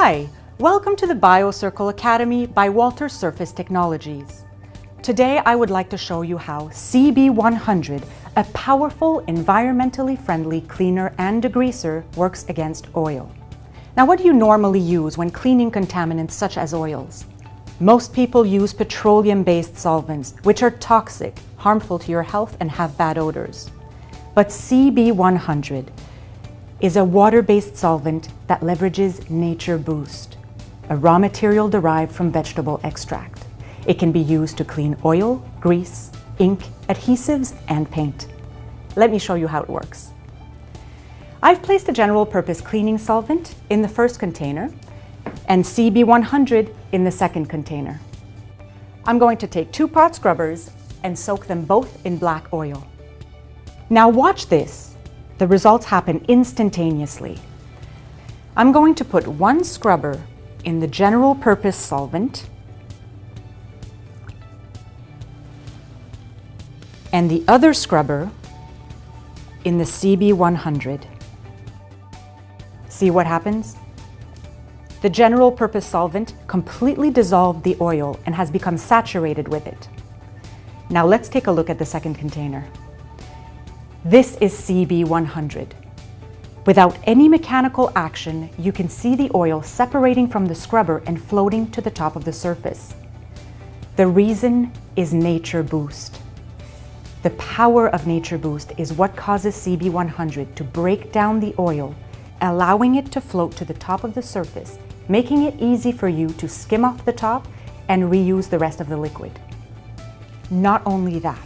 Hi, welcome to the BioCircle Academy by Walter Surface Technologies. Today I would like to show you how CB100, a powerful, environmentally friendly cleaner and degreaser, works against oil. Now, what do you normally use when cleaning contaminants such as oils? Most people use petroleum-based solvents, which are toxic, harmful to your health, and have bad odors. But CB100 is a water-based solvent that leverages Nature Boost, a raw material derived from vegetable extract. It can be used to clean oil, grease, ink, adhesives, and paint. Let me show you how it works. I've placed a general-purpose cleaning solvent in the first container and CB100 in the second container. I'm going to take 2 pot scrubbers and soak them both in black oil. Now watch this. The results happen instantaneously. I'm going to put 1 scrubber in the general-purpose solvent and the other scrubber in the CB100. See what happens? The general-purpose solvent completely dissolved the oil and has become saturated with it. Now let's take a look at the second container. This is CB100. Without any mechanical action, you can see the oil separating from the scrubber and floating to the top of the surface. The reason is Nature Boost. The power of Nature Boost is what causes CB100 to break down the oil, allowing it to float to the top of the surface, making it easy for you to skim off the top and reuse the rest of the liquid. Not only that,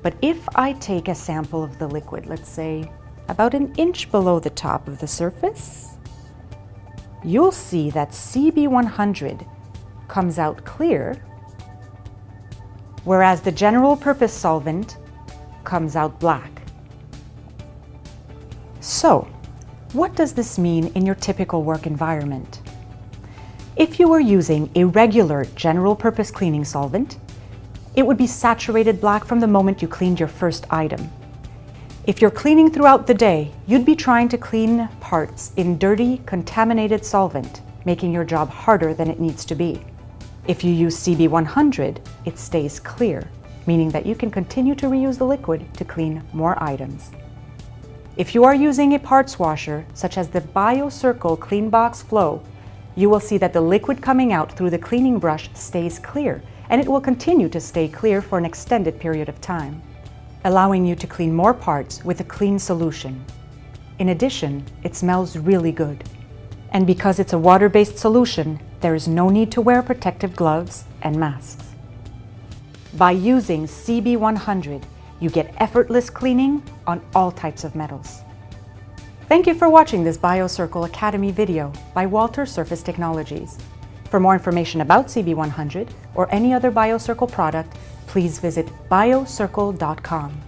but if I take a sample of the liquid, let's say about 1 inch below the top of the surface, you'll see that CB100 comes out clear, whereas the general-purpose solvent comes out black. So, what does this mean in your typical work environment? If you were using a regular general-purpose cleaning solvent, it would be saturated black from the moment you cleaned your first item. If you're cleaning throughout the day, you'd be trying to clean parts in dirty, contaminated solvent, making your job harder than it needs to be. If you use CB100, it stays clear, meaning that you can continue to reuse the liquid to clean more items. If you are using a parts washer, such as the BioCircle Clean Box Flow, you will see that the liquid coming out through the cleaning brush stays clear, and it will continue to stay clear for an extended period of time, allowing you to clean more parts with a clean solution. In addition, it smells really good. And because it's a water-based solution, there is no need to wear protective gloves and masks. By using CB100, you get effortless cleaning on all types of metals. Thank you for watching this BioCircle Academy video by Walter Surface Technologies. For more information about CB100 or any other BioCircle product, please visit biocircle.com.